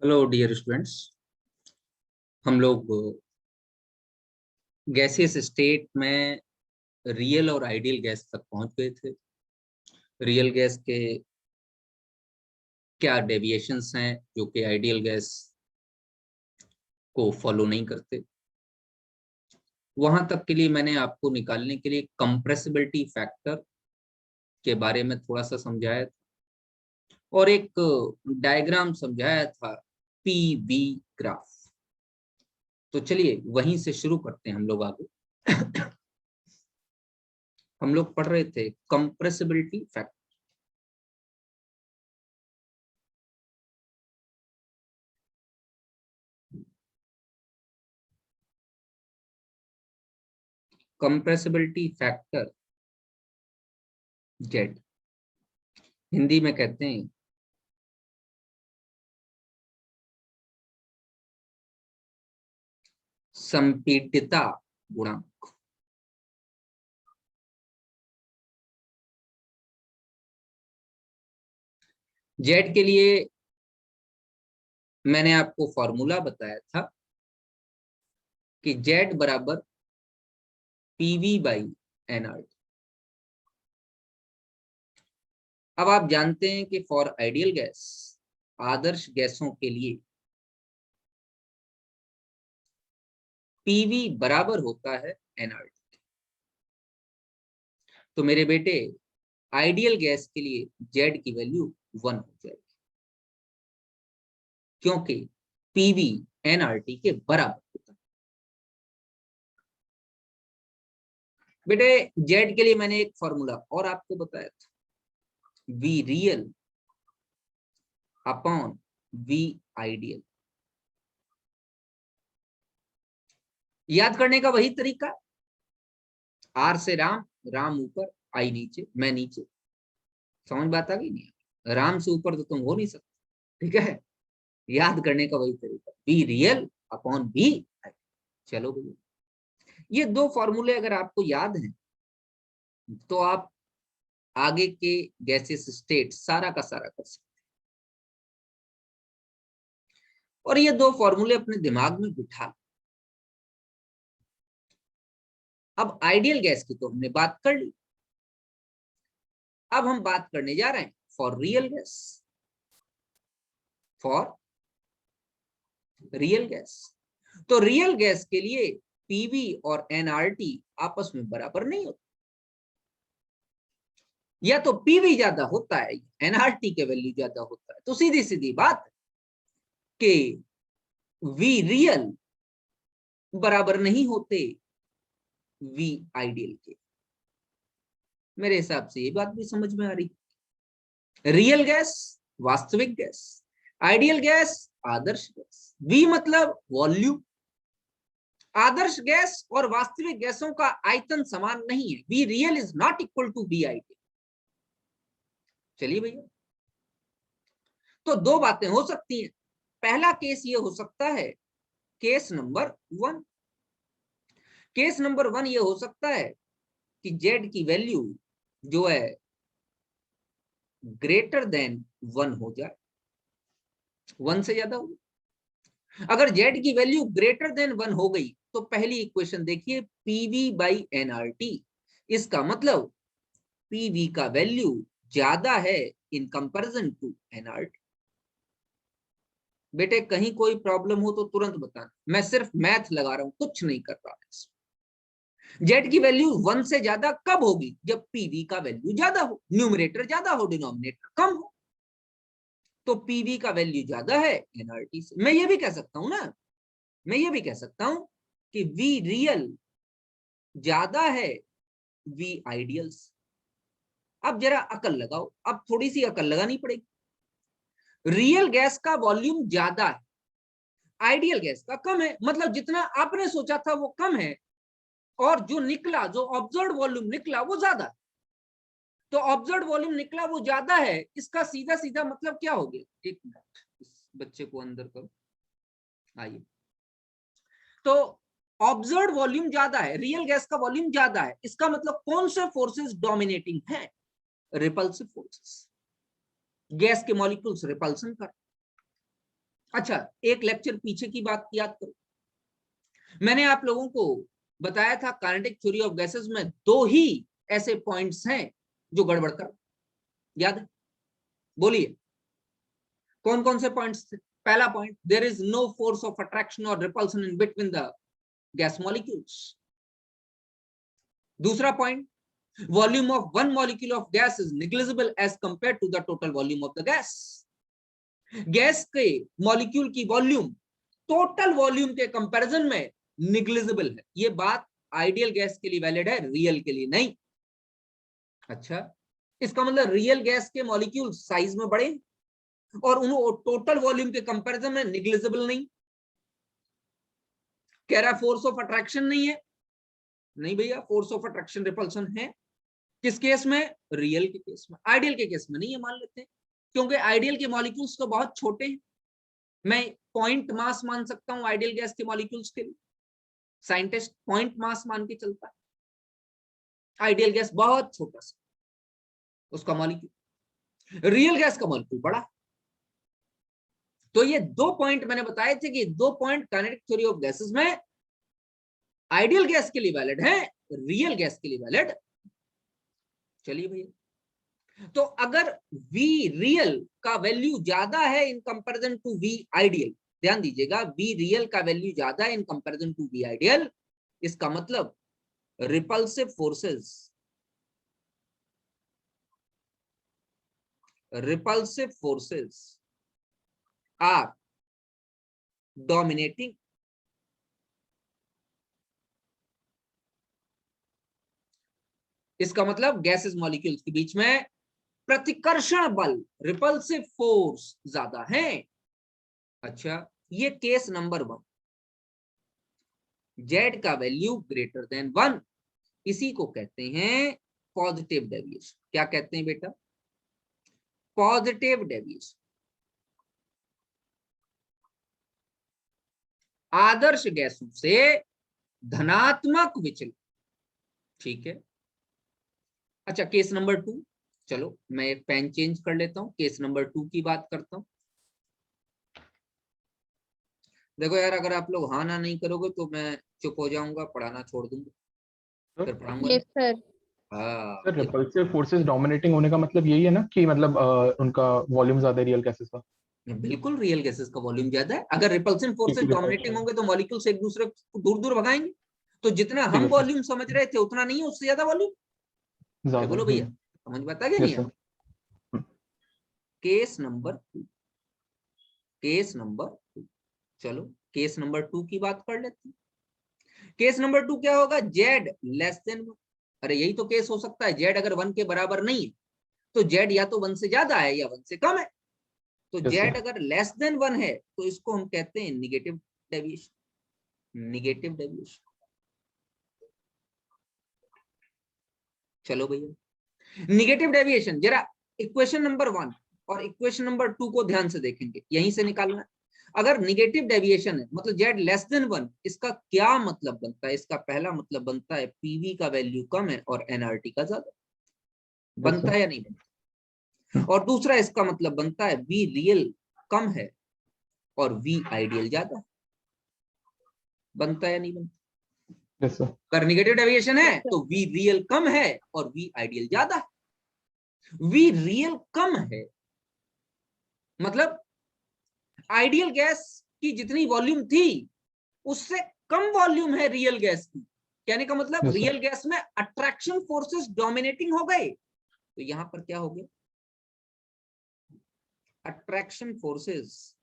Hello dear students. हम लोग gaseous state में रियल और आइडियल गैस तक पहुंच गए थे। रियल गैस के क्या डेविएशंस हैं जो कि आइडियल गैस को फॉलो नहीं करते। वहां तक के लिए मैंने आपको निकालने के लिए कंप्रेसिबिलिटी फैक्टर के बारे में थोड़ा सा समझाया था और एक डायग्राम समझाया था, पीवी ग्राफ। तो चलिए वहीं से शुरू करते हैं हम लोग आगे। हम लोग पढ़ रहे थे compressibility factor. Compressibility factor Z, Hindi में कहते हैं संपीड्यता गुणांक। जेड के लिए मैंने आपको फॉर्मूला बताया था कि जेड बराबर पीवी बाई एनआरटी। अब आप जानते हैं कि फॉर आइडियल गैस, आदर्श गैसों के लिए पीवी बराबर होता है एनआरटी। तो मेरे बेटे आइडियल गैस के लिए जेड की वैल्यू 1 हो जाएगी, क्योंकि पीवी एनआरटी के बराबर होता है। बेटे जेड के लिए मैंने एक फॉर्मूला और आपको बताया था, V real upon V ideal. याद करने का वही तरीका, आर से राम, राम ऊपर, आई नीचे, मैं नीचे। समझ बात आ गई? नहीं, राम से ऊपर तो तुम हो नहीं सकते। ठीक है, याद करने का वही तरीका, B real upon B I. चलो भैया, ये दो फॉर्मूले अगर आपको याद हैं तो आप आगे के गैसेस स्टेट सारा का सारा कर सकते हैं। और ये दो फॉर्मूले अपने दिमाग में बिठा। अब आइडियल गैस की तो हमने बात कर ली, अब हम बात करने जा रहे हैं for real gas. For real gas, तो रियल गैस के लिए पीवी और एनआरटी आपस में बराबर नहीं होते। या तो पीवी ज्यादा होता है, एनआरटी के वैल्यू ज्यादा होता है। तो सीधी सीधी बात कि वी रियल बराबर नहीं होते वी आइडियल के। मेरे हिसाब से ये बात भी समझ में आ रही। रियल गैस वास्तविक गैस, आइडियल गैस आदर्श गैस। वी मतलब वॉल्यूम। आदर्श गैस और वास्तविक गैसों का आयतन समान नहीं है। V real is not equal to V ideal. चलिए भैया, तो दो बातें हो सकती हैं। पहला केस ये हो सकता है, केस नंबर 1। केस नंबर 1 ये हो सकता है कि जेड की वैल्यू जो है ग्रेटर देन 1 हो जाए, 1 से ज्यादा हो। अगर जेड की वैल्यू ग्रेटर देन 1 हो गई तो पहली इक्वेशन देखिए, पीवी बाई एनआरटी। इसका मतलब पीवी का वैल्यू ज्यादा है इन कंपैरिजन टू एनआरटी। बेटे कहीं कोई प्रॉब्लम हो तो तुरंत बताना, मैं सिर्फ मैथ लगा रहा हूं, कुछ नहीं कर रहा है। जेड की वैल्यू 1 से ज्यादा कब होगी? जब पीवी का वैल्यू ज्यादा हो, न्यूमरेटर ज्यादा हो, डिनोमिनेटर कम हो। तो पीवी का वैल्यू ज्यादा है एनआरटी से। मैं ये भी कह सकता हूं ना, मैं ये भी कह सकता हूं कि वी रियल ज्यादा है वी आइडियल से। अब जरा अकल लगाओ, अब थोड़ी सी अकल लगानी पड़ेगी। रियल गैस का वॉल्यूम ज्यादा है, आइडियल गैस का कम है। मतलब जितना आपने सोचा था वो कम है, और जो निकला, जो ऑब्जर्व वॉल्यूम निकला वो ज्यादा। तो ऑब्जर्व वॉल्यूम निकला वो ज्यादा है, इसका सीधा सीधा मतलब क्या हो गया? एक मिनट, इस बच्चे को अंदर करो, आइए। तो ऑब्जर्व वॉल्यूम ज्यादा है, रियल गैस का वॉल्यूम ज्यादा है, इसका मतलब कौन से फोर्सेस डोमिनेटिंग है? Repulsive forces. गैस के मॉलिक्यूल्स रिपल्सन कर। अच्छा, एक लेक्चर पीछे की बात याद करो, मैंने आप लोगों को बताया था काइनेटिक थ्योरी ऑफ गैसेस में दो ही ऐसे पॉइंट्स हैं जो गड़बड़ कर, याद है? बोलिए कौन कौन से पॉइंट्स थे? पहला point, there is no force of attraction और repulsion in between the gas molecules. दूसरा point, volume of one molecule of gas is negligible as compare to the total volume of the gas. Gas के molecule की volume total volume के comparison में negligible है। ये बात ideal gas के लिए वैलिड है, रियल के लिए नहीं। अच्छा, इसका मतलब रियल गैस के मॉलिक्यूल साइज में बड़े और उन टोटल वॉल्यूम के कंपैरिजन में निग्लिजिबल नहीं। कह रहा फोर्स ऑफ अट्रैक्शन नहीं है, नहीं भैया, फोर्स ऑफ अट्रैक्शन रिपल्सन है। किस केस में? रियल के केस में। आइडियल के केस में नहीं है, मान लेते हैं, क्योंकि आइडियल के मॉलिक्यूल्स तो बहुत छोटे हैं। मैं पॉइंट मास मान सकता हूं आइडियल गैस के मॉलिक्यूल्स के लिए, साइंटिस्ट पॉइंट मास मान के चलता है। आइडियल गैस बहुत छोटा सा उसका मॉलिक्यूल, रियल गैस का मॉलिक्यूल बड़ा। तो ये दो पॉइंट मैंने बताए थे कि दो point kinetic theory of gases में आइडियल गैस के लिए वैलिड है, रियल गैस के लिए वैलिड। चलिए भैया, तो अगर V रियल का वैल्यू ज्यादा है in comparison to V ideal, ध्यान दीजिएगा, V रियल का वैल्यू ज्यादा है in comparison to V ideal, इसका मतलब रिपल्सिव फोर्सेस आर डोमिनेटिंग। इसका मतलब गैसेस मॉलिक्यूल्स के बीच में प्रतिकर्षण बल, रिपल्सिव फोर्स ज्यादा है। अच्छा, ये केस नंबर 1, जेड का वैल्यू ग्रेटर देन 1, इसी को कहते हैं पॉजिटिव डेविएशन। क्या कहते हैं बेटा? Positive deviation. आदर्श गैसों से धनात्मक विचलन, ठीक है। अच्छा, केस नंबर 2, चलो मैं एक पेन चेंज कर लेता हूं, केस नंबर 2 की बात करता हूं। देखो यार, अगर आप लोग हाँ ना नहीं करोगे तो मैं चुप हो जाऊंगा, पढ़ाना छोड़ दूंगा, फिर पढ़ाऊंगा नहीं। सर। हाँ, सर, रिपल्सिव फोर्सेस डोमिनेटिंग होने का मतलब यही है ना कि मतलब उनका वॉल्यूम ज्यादा है रियल गैसेस का। बिल्कुल, रियल गैसेस का वॉल्यूम ज्यादा है। अगर रिपल्सन फोर्सेस क्योंकि डोमिनेटिंग होंगे तो मॉलिक्यूल्स एक दूसरे को दूर दूर भगाएंगे। तो जितना ठीक हम है सर, वॉल्यूम समझ रहे थे उतना नहीं है, उससे ज्यादा वॉल्यूम। अरे ज्यादा। बोलो भैया, समझ में आता है नहीं यस आता? Sir. Case number 2, case number 2, चलो केस नंबर 2 की बात कर लेते हैं। केस नंबर 2 क्या होगा? Z less than 1। अरे यही तो केस हो सकता है, जेड अगर 1 के बराबर नहीं है तो जेड या तो 1 से ज्यादा है या 1 से कम है। तो यस जेड सर। अगर लेस देन 1 है तो इसको हम कहते हैं निगेटिव डेविएशन, निगेटिव डेविएशन। चलो भैया, निगेटिव डेविएशन जरा इक्वेशन नंबर 1 और इक्वेशन नंबर 2 को ध्यान से देखेंगे, यहीं से निकालना है। अगर निगेटिव डेविएशन है मतलब जेड लेस देन 1, इसका क्या मतलब बनता है? इसका पहला मतलब बनता है पीवी का वैल्यू कम है और एनआरटी का ज्यादा। बनता है या नहीं बनता? और दूसरा इसका मतलब बनता है वी रियल कम है और वी आइडियल ज्यादा है। बनता है या नहीं बनता? Yes sir. अगर निगेटिव डेविएशन है तो वी रियल कम है और वी आइडियल ज्यादा है। वी रियल कम है मतलब आइडियल गैस की जितनी वॉल्यूम थी उससे कम वॉल्यूम है रियल गैस की। कहने का मतलब यस सर। रियल गैस में अट्रैक्शन फोर्सेस डोमिनेटिंग हो गए। तो यहां पर क्या हो गया? Attraction forces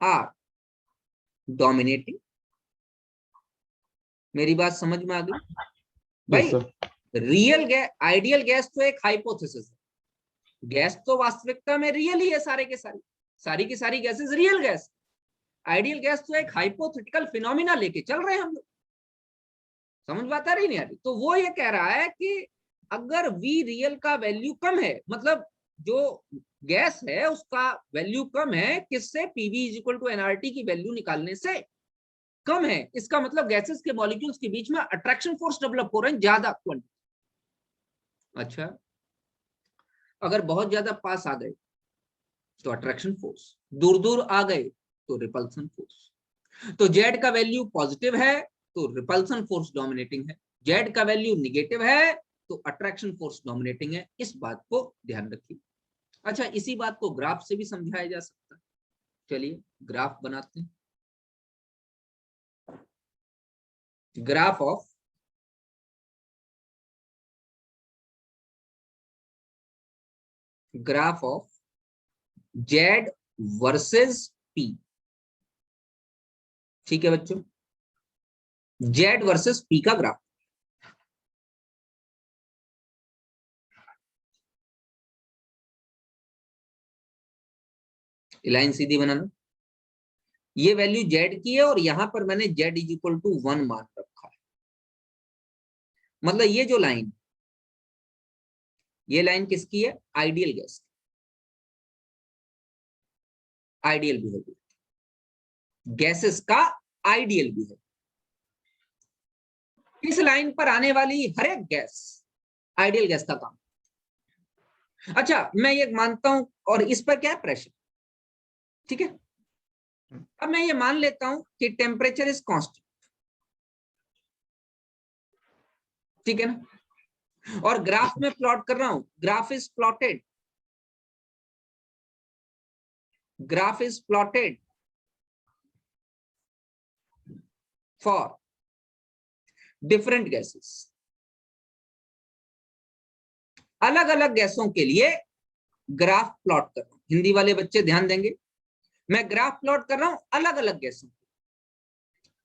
are dominating. मेरी बात समझ में आ गई भाई? Yes sir. Real gas, ideal gas तो एक हाइपोथेसिस है, गैस तो वास्तविकता में रियल ही है, सारे के सारी की सारी gases real gas. Ideal gas तो एक हाइपोथेटिकल फिनोमिना लेके चल रहे हैं हम लोग। समझ बात आ रही नहीं आ रही? तो वो ये कह रहा है कि अगर वी रियल का वैल्यू कम है, मतलब जो गैस है उसका वैल्यू कम है, किससे? PV is equal to NRT की वैल्यू निकालने से कम है, इसका मतलब गैसेस के मॉलिक्यूल्स के बीच में अट्रैक्शन फोर्स डेवलप हो रहे हैं ज्यादा क्वांटिटी। अच्छा, अगर बहुत ज्यादा पास आ गए तो अट्रैक्शन फोर्स, दूर दूर आ गए तो रिपल्सन फोर्स। तो जेड का वैल्यू पॉजिटिव है तो रिपल्सन फोर्स डोमिनेटिंग है, जेड का वैल्यू निगेटिव है तो अट्रैक्शन फोर्स डोमिनेटिंग है। इस बात को ध्यान रखिए। अच्छा, इसी बात को ग्राफ से भी समझाया जा सकता है। चलिए ग्राफ बनाते हैं। Graph of Z versus P. ठीक है बच्चों, जेड वर्सेस पी का ग्राफ। लाइन सीधी बनाना, ये वैल्यू जेड की है और यहां पर मैंने जेड इज इक्वल टू 1 मान रखा है। मतलब ये जो लाइन, ये लाइन किसकी है? Ideal gas, ideal behaviour, gases का आइडियल बिहेवियर। इस लाइन पर आने वाली हर एक गैस आइडियल गैस का काम। अच्छा, मैं ये मानता हूं, और इस पर क्या है? प्रेशर। ठीक है, अब मैं ये मान लेता हूं कि टेम्परेचर इज कांस्टेंट। ठीक है ना, और ग्राफ में प्लॉट कर रहा हूं, graph is plotted, graph is plotted for different gases. अलग अलग गैसों के लिए ग्राफ प्लॉट कर रहा हूं। हिंदी वाले बच्चे ध्यान देंगे, मैं ग्राफ प्लॉट कर रहा हूं अलग अलग गैसों,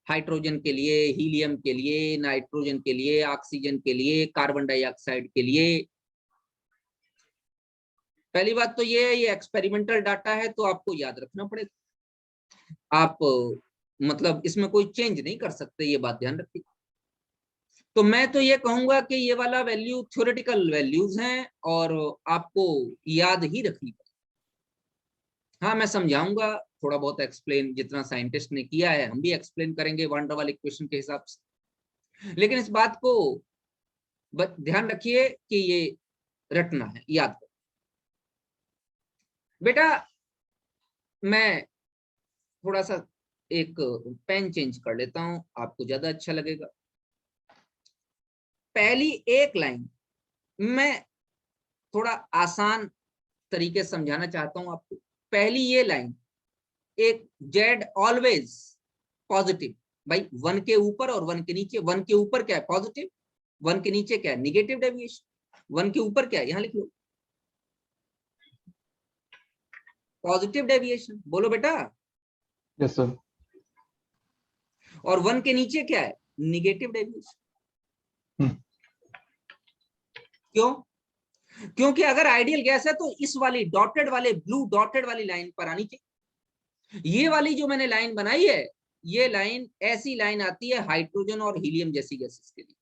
हाइड्रोजन के लिए, हीलियम के लिए, नाइट्रोजन के लिए, ऑक्सीजन के लिए, कार्बन डाइऑक्साइड के लिए। पहली बात तो ये एक्सपेरिमेंटल डाटा है तो आपको याद रखना पड़ेगा। आप मतलब इसमें कोई चेंज नहीं कर सकते, ये बात ध्यान रखिए। तो मैं तो ये कहूंगा कि ये वाला वैल्यू थ्योरेटिकल वैल्यूज हैं और आपको याद ही रखनी पड़ेगी। हाँ, मैं समझाऊंगा थोड़ा बहुत, एक्सप्लेन जितना साइंटिस्ट ने किया है हम भी एक्सप्लेन करेंगे वान डर वाल इक्वेशन के हिसाब से। लेकिन इस बात को ध्यान रखिए कि ये रटना है, याद करो बेटा। मैं थोड़ा सा एक पेन चेंज कर लेता हूं, आपको ज्यादा अच्छा लगेगा। पहली एक लाइन मैं थोड़ा आसान तरीके से समझाना चाहता हूं आपको। पहली ये लाइन, एक जेड ऑलवेज पॉजिटिव, भाई 1 के ऊपर और 1 के नीचे। 1 के ऊपर क्या है? पॉजिटिव। 1 के नीचे क्या है? Negative deviation. 1 के ऊपर क्या है? यहां लिख लो, पॉजिटिव डेविएशन। बोलो बेटा। Yes sir. और 1 के नीचे क्या है? Negative deviation. क्यों? क्योंकि अगर आइडियल गैस है तो इस वाली डॉटेड वाले, ब्लू डॉटेड वाली लाइन पर आनी चाहिए। ये वाली जो मैंने लाइन बनाई है, ये लाइन ऐसी लाइन आती है हाइड्रोजन और हीलियम जैसी गैसेस के लिए।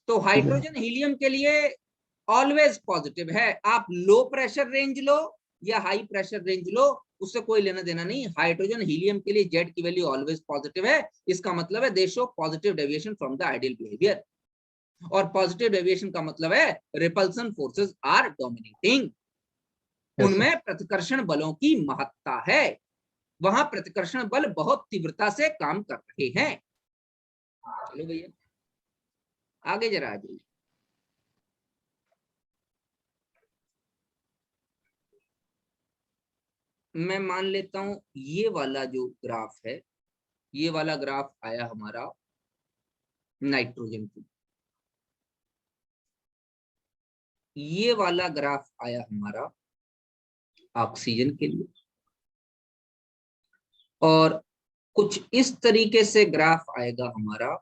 तो हाइड्रोजन हीलियम के लिए ऑलवेज पॉजिटिव है। आप लो प्रेशर रेंज लो या हाई प्रेशर रेंज लो, उससे कोई लेना देना नहीं। हाइड्रोजन हीलियम के लिए जेड की वैल्यू ऑलवेज पॉजिटिव है। इसका मतलब है दे show positive deviation from the ideal behaviour. और पॉजिटिव डेविएशन का मतलब है रिपल्सन फोर्सेस आर डोमिनेटिंग। उनमें प्रतिकर्षण बलों की महत्ता है, वहां प्रतिकर्षण बल बहुत तीव्रता से काम कर रहे हैं। चलो भैया आगे जरा आ जाइए। मैं मान लेता हूं ये वाला जो ग्राफ है, ये वाला ग्राफ आया हमारा नाइट्रोजन की, ये वाला ग्राफ आया हमारा ऑक्सीजन के लिए, और कुछ इस तरीके से ग्राफ आएगा हमारा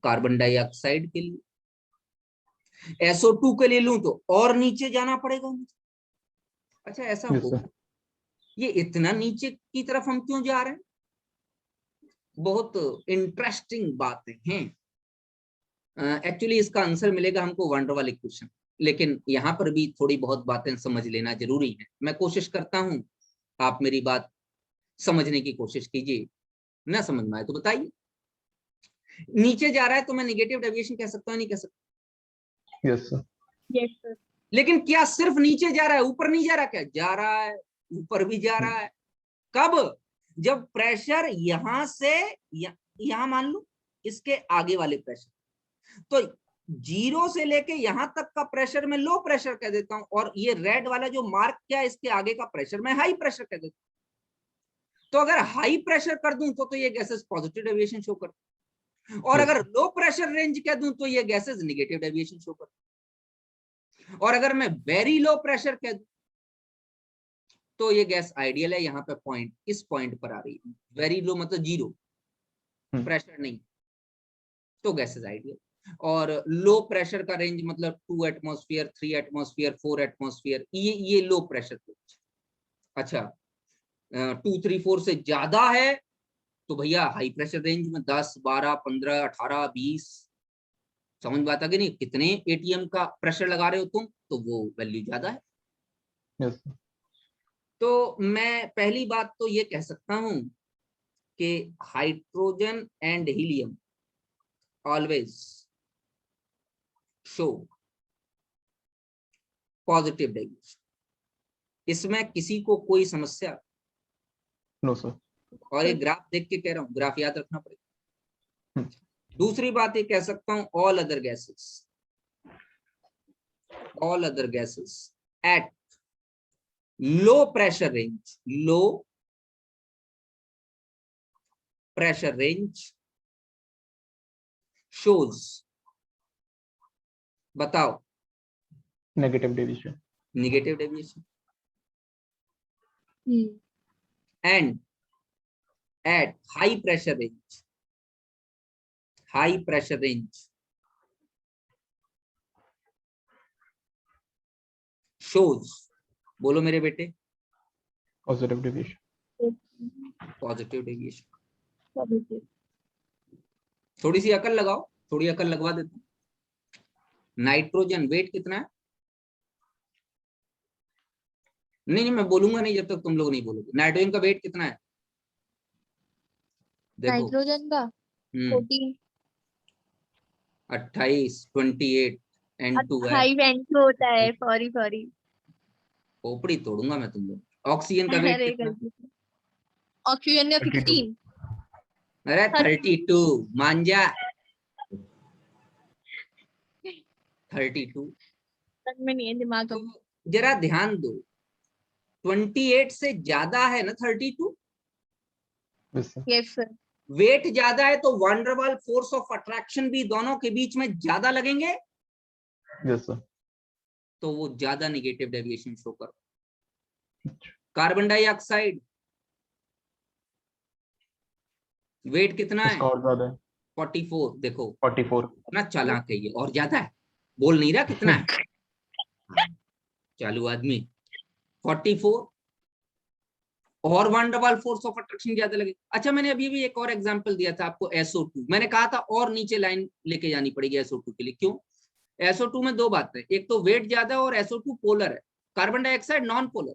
कार्बन डाइऑक्साइड के लिए। SO2 के लिए लूं तो और नीचे जाना पड़ेगा मुझे। अच्छा ऐसा हो, ये इतना नीचे की तरफ हम क्यों जा रहे हैं? बहुत इंटरेस्टिंग बातें हैं। एक्चुअली इसका आंसर मिलेगा हमको वंडर वाल इक्वेशन, लेकिन यहाँ पर भी थोड़ी बहुत बातें समझ लेना जरूरी है। मैं कोशिश करता हूँ, आप मेरी बात समझने की कोशिश कीजिए, ना समझ में आए तो बताइए। नीचे जा रहा है तो मैं निगेटिव डेविएशन कह सकता हूँ, नहीं कह सकता? Yes sir. Yes, sir. लेकिन क्या सिर्फ नीचे जा रहा है, ऊपर नहीं जा रहा? क्या जा रहा है, ऊपर भी जा रहा है। कब? जब प्रेशर यहां से यहां मान लो इसके आगे वाले प्रेशर, तो 0 से लेके यहां तक का प्रेशर मैं लो प्रेशर कह देता हूं, और ये रेड वाला जो मार्क क्या है इसके आगे का प्रेशर मैं हाई प्रेशर कह देता हूं। तो अगर हाई प्रेशर कर दूं तो ये गैसेस पॉजिटिव डेविएशन शो करते, और Yes. अगर लो प्रेशर रेंज कह दूं तो ये गैसेस निगेटिव डेविएशन शो करते। और अगर मैं वेरी लो प्रेशर कह दूं तो ये गैस आइडियल है, यहाँ पे पॉइंट इस पॉइंट पर आ रही है। वेरी लो मतलब 0 प्रेशर नहीं, तो गैसेस आइडियल। और लो प्रेशर का रेंज मतलब 2 एटमॉस्फेयर, 3 एटमॉस्फेयर, 4 एटमॉस्फेयर, ये लो प्रेशर रेंज। अच्छा 2, 3, 4 से ज्यादा है तो भैया हाई प्रेशर रेंज में 10, 12, 15, 18, 20। समझ में आता कि नहीं? कितने एटीएम का प्रेशर लगा रहे हो तुम, तो वो वैल्यू ज्यादा है। Yes. तो मैं पहली बात तो ये कह सकता हूं कि hydrogen and helium always show positive deviation, इसमें किसी को कोई समस्या? No, sir. और ये ग्राफ देख के कह रहा हूं, ग्राफ याद रखना पड़ेगा। हम्म। दूसरी बात ये कह सकता हूं, all other gases at low pressure range shows, बताओ, Negative deviation. negative deviation, Hmm. and at high pressure range shows, बोलो मेरे बेटे, Positive deviation. Positive deviation. Positive. थोड़ी सी अकल लगाओ, थोड़ी अकल लगवा देता हूं। नाइट्रोजन वेट कितना है? नहीं मैं बोलूंगा नहीं जब तक तुम लोग नहीं बोलोगे। नाइट्रोजन का वेट कितना है? देखो नाइट्रोजन का 14, 28, 28 N2 है। 5 N2 होता है। सॉरी खोपड़ी तोड़ूंगा मैं तुम लोग। ऑक्सीजन का वेट अरे कितना? गलती से। ऑक्सीजन का 32. 16। अरे 32 मान जा, 32। तक में नहीं है दिमाग तो अब। जरा ध्यान दो, 28 से ज्यादा है ना 32, Yes, sir. Yes sir. Weight ज्यादा है तो वंडरबल फोर्स ऑफ अट्रैक्शन भी दोनों के बीच में ज्यादा लगेंगे, Yes, sir. तो वो ज्यादा निगेटिव डेविएशन शो कर। कार्बन डाइऑक्साइड वेट कितना है? इसका और ज्यादा है 44। देखो 44. कितना चालाक है ये, और ज्यादा है, बोल नहीं रहा कितना है। चालू आदमी 44, और वंडरबल फोर्स ऑफ अट्रैक्शन ज्यादा लगे। अच्छा मैंने अभी भी एक और एग्जांपल दिया था आपको, SO2। मैंने कहा था और नीचे लाइन लेके जानी पड़ेगी SO2 के लिए। क्यों? SO2 में दो बातें, एक तो वेट ज्यादा है और SO2 पोलर है। Carbon dioxide non polar,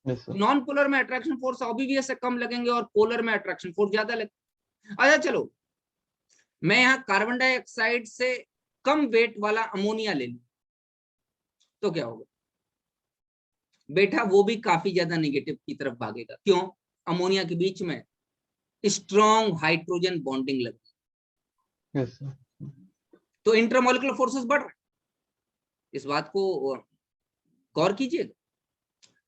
Yes, sir. Non polar में अट्रैक्शन फोर्स ऑब्वियस से कम लगेंगे और पोलर में अट्रैक्शन फोर्स ज्यादा लगेंगे। अच्छा चलो मैं यहाँ कार्बन डाइऑक्साइड से कम वेट वाला अमोनिया ले लूं तो क्या होगा बेटा? वो भी काफी ज्यादा नेगेटिव की तरफ भागेगा। क्यों? अमोनिया के बीच में स्ट्रॉन्ग हाइड्रोजन बॉन्डिंग लगती है, Yes, sir. तो इंटरमोलिकुलर फोर्सेस बढ़ रहे हैं। इस बात को गौर कीजिएगा।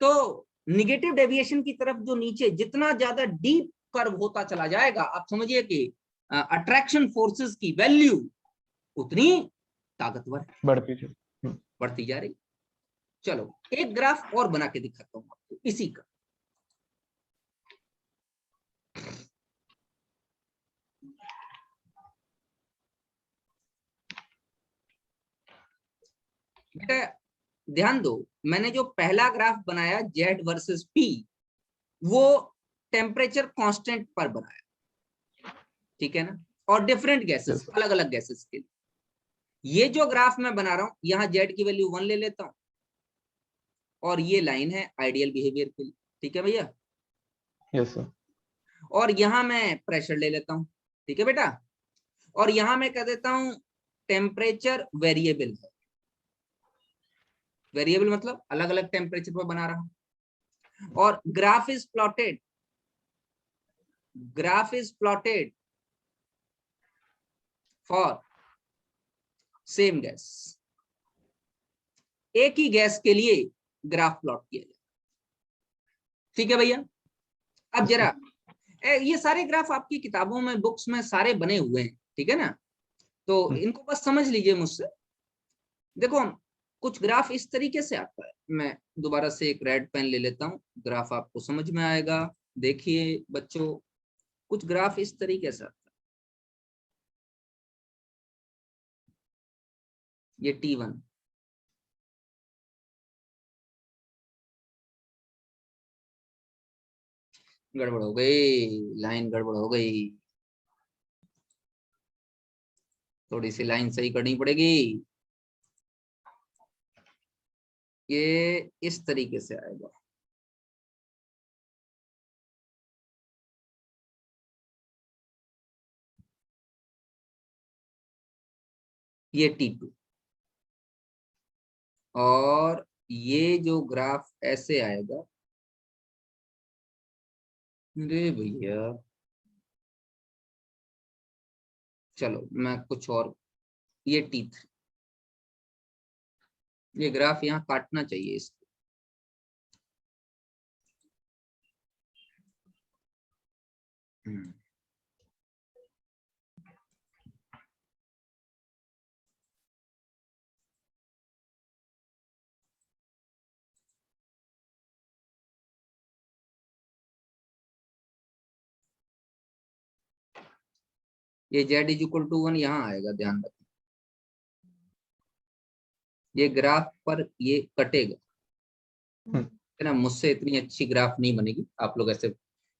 तो निगेटिव डेविएशन की तरफ जो नीचे जितना ज्यादा डीप कर्व होता चला जाएगा, आप समझिए कि अट्रैक्शन फोर्सेस की वैल्यू उतनी ताकतवर बढ़ती जा रही। चलो एक ग्राफ और बना के दिखाता हूं आपको इसी का। बेटा ध्यान दो, मैंने जो पहला ग्राफ बनाया Z वर्सेस P, वो टेम्परेचर कांस्टेंट पर बनाया, ठीक है ना, और डिफरेंट गैसेस, अलग अलग गैसेस के लिए। ये जो ग्राफ मैं बना रहा हूं, यहाँ Z की वैल्यू 1 ले लेता हूं, और ये लाइन है आइडियल बिहेवियर के लिए, ठीक है भैया। Yes, sir. और यहाँ मैं प्रेशर ले लेता हूं, ठीक है बेटा। और यहाँ मैं कह देता हूं टेम्परेचर वेरिएबल है, वेरिएबल मतलब अलग अलग टेम्परेचर पर बना रहा हूं, और graph is plotted, graph is plotted for same gas, एक ही गैस के लिए ग्राफ प्लॉट किया जाए। ठीक है भैया। अब जरा ये सारे ग्राफ आपकी किताबों में, बुक्स में सारे बने हुए हैं, ठीक है ना, तो इनको बस समझ लीजिए मुझसे। देखो कुछ ग्राफ इस तरीके से आता है, मैं दोबारा से एक रेड पेन ले लेता हूं, ग्राफ आपको समझ में आएगा। देखिए बच्चों, कुछ ग्राफ इस तरीके से आता है, ये T1, गड़बड़ हो गई, लाइन गड़बड़ हो गई, थोड़ी सी लाइन सही करनी पड़ेगी। ये इस तरीके से आएगा, ये T2, और ये जो ग्राफ ऐसे आएगा, अरे भैया चलो मैं कुछ और, ये T3, ये ग्राफ यहाँ काटना चाहिए इसको। ये Z इज इक्वल टू 1 यहाँ आएगा, ध्यान रखना, ये ग्राफ पर ये कटेगा, है ना, मुझसे इतनी अच्छी ग्राफ नहीं बनेगी, आप लोग ऐसे,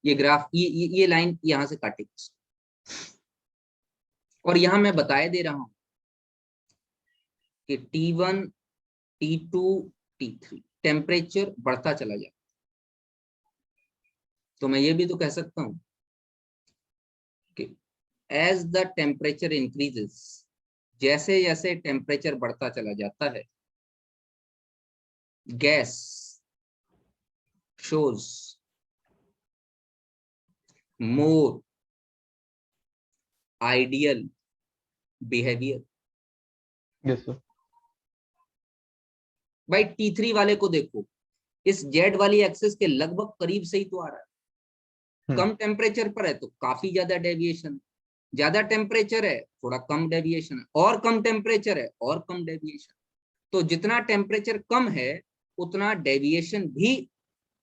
ये ग्राफ ये लाइन यहाँ से काटेगी, और यहाँ मैं बताए दे रहा हूं कि T1, T2, T3 टेम्परेचर बढ़ता चला जाए, तो मैं ये भी तो कह सकता हूं कि एज द टेम्परेचर इंक्रीजेस, जैसे जैसे टेम्परेचर बढ़ता चला जाता है, gas shows more ideal behavior। Yes sir. भाई T3 वाले को देखो, इस Z वाली एक्सिस के लगभग करीब से ही तो आ रहा है, कम टेम्परेचर पर है तो काफी ज्यादा डेविएशन, ज्यादा टेम्परेचर है थोड़ा कम डेविएशन है, और कम टेम्परेचर है और कम डेविएशन। तो जितना टेम्परेचर कम है उतना डेविएशन भी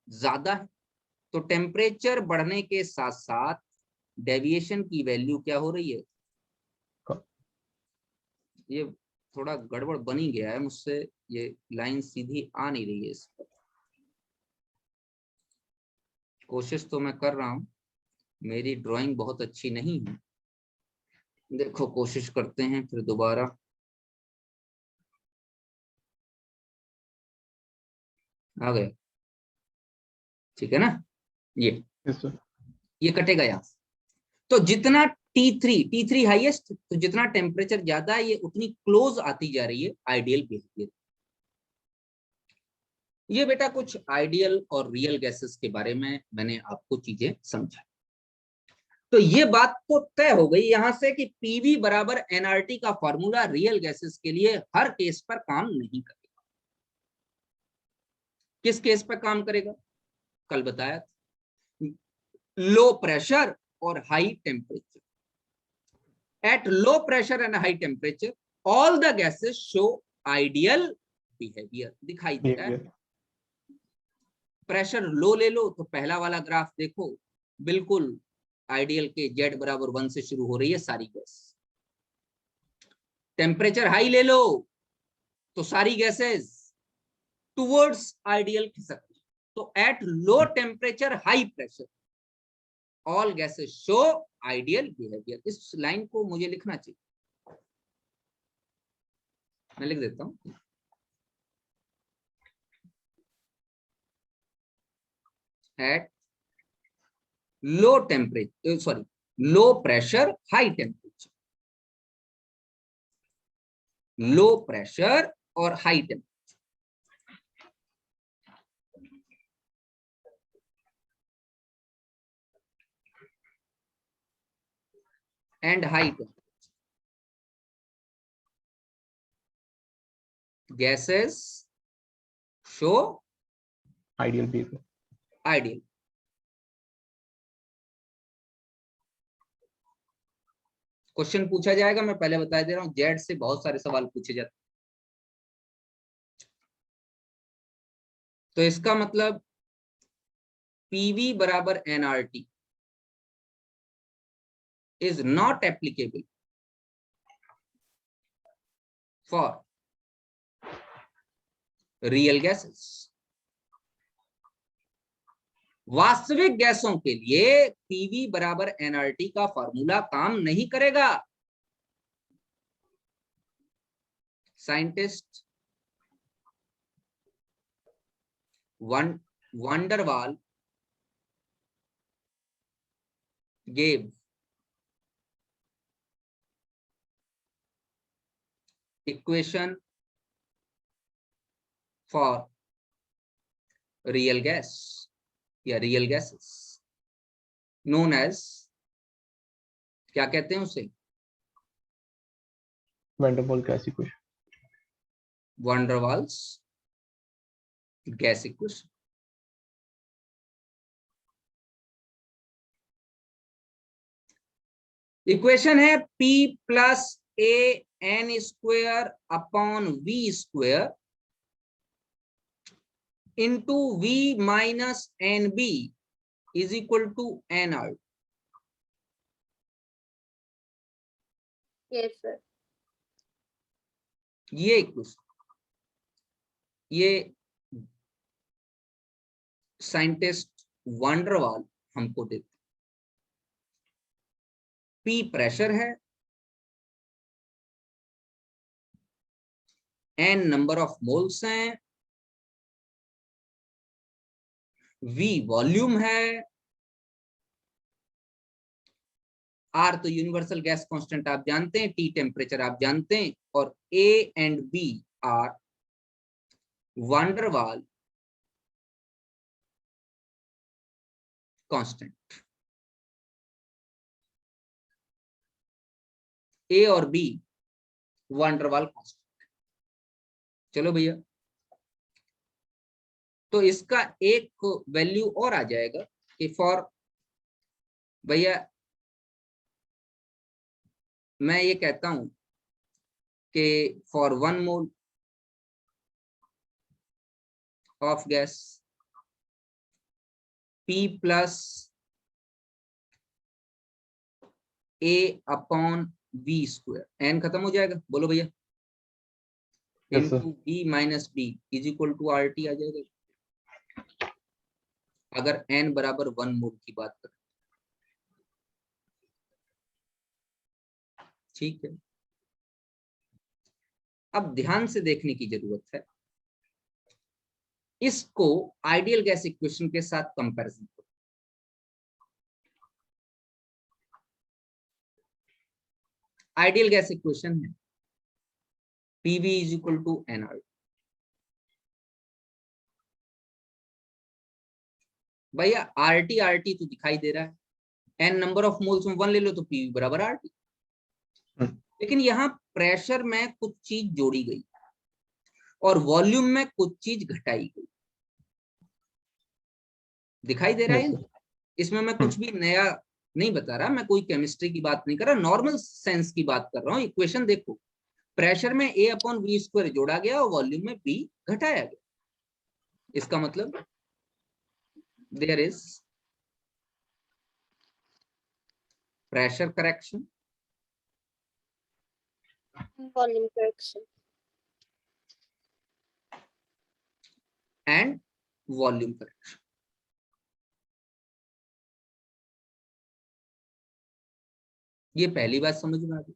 ज्यादा है, तो टेम्परेचर बढ़ने के साथ साथ डेविएशन की वैल्यू क्या हो रही है, ये थोड़ा गड़बड़ बन ही गया है मुझसे, ये लाइन सीधी आ नहीं रही है इस पर, कोशिश तो मैं कर रहा हूं, मेरी ड्राइंग बहुत अच्छी नहीं है, देखो कोशिश करते हैं फिर दोबारा। आ गया, ठीक है ना, यस सर। ये कटेगा यहाँ, तो जितना T3 हाईएस्ट, तो जितना टेम्परेचर ज्यादा है ये उतनी क्लोज आती जा रही है आइडियल बिहेवियर। ये बेटा कुछ आइडियल और रियल गैसेस के बारे में मैंने आपको चीजें समझाई। तो ये बात तो तय हो गई यहां से कि PV बराबर nRT का फॉर्मूला रियल गैसेस के लिए हर केस पर काम नहीं करेगा। किस केस पर काम करेगा, कल बताया, लो प्रेशर और high temperature. At low pressure and high temperature all the gases show ideal behaviour, दिखाई दे रहा है। प्रेशर लो ले लो तो पहला वाला ग्राफ देखो, बिल्कुल आइडियल के Z बराबर 1 से शुरू हो रही है सारी गैस। टेम्परेचर हाई ले लो तो सारी गैसेस टुवर्ड्स आइडियल खिसक रही। तो at low temperature high pressure all gases show ideal behaviour. इस लाइन को मुझे लिखना चाहिए, मैं लिख देता हूं, at low temperature, sorry, low pressure high temperature low pressure और high temperature. And high temperature gases show ideal behaviour. Ideal. Question पूछा जाएगा, मैं पहले बता दे रहा हूं, जेड से बहुत सारे सवाल पूछे जाते। तो इसका मतलब पीवी बराबर NRT is not applicable for real gases। वास्तविक गैसों के लिए पीवी बराबर एनआरटी का फॉर्मूला काम नहीं करेगा। Scientist van der Waals gave equation for real gas या real gases known as, क्या कहते हैं उसे? Van der Waal gas equation. Van der Waals gas equation. Equation है P plus A N square upon V square into V minus N B is equal to N R. Yes, sir. ये equation, ये scientist van der Waal हमको देते। P pressure है, N number of moles हैं, V volume है, R तो universal gas constant आप जानते हैं, T टेम्परेचर आप जानते हैं, और A and B are van der Waals constant. A और B वंडरवाल कांस्टेंट। चलो भैया, तो इसका एक वैल्यू और आ जाएगा कि फॉर, भैया मैं ये कहता हूं कि for 1 mole of gas P plus A upon V square, N खत्म हो जाएगा, बोलो भैया, into B minus B is equal to RT आ जाएगा, अगर N बराबर 1 मोल की बात करें। ठीक है, अब ध्यान से देखने की जरूरत है, इसको आइडियल गैस इक्वेशन के साथ कंपैरिजन करो। आइडियल गैस इक्वेशन है PV is equal to NR. भैया RT RT तो दिखाई दे रहा है, N नंबर ऑफ मोल्स में 1 ले लो तो PV बराबर RT। लेकिन यहाँ प्रेशर में कुछ चीज जोड़ी गई और वॉल्यूम में कुछ चीज घटाई गई, दिखाई दे रहा है। इसमें मैं कुछ भी नया नहीं बता रहा, मैं कोई केमिस्ट्री की बात नहीं कर रहा, नॉर्मल सेंस की बात कर रहा हूँ। इक्वेशन देखो, प्रेशर में A अपॉन V स्क्वायर जोड़ा गया और वॉल्यूम में B घटाया गया। इसका मतलब there is pressure correction Volume correction. And volume correction. ये पहली बात समझ में आ गई।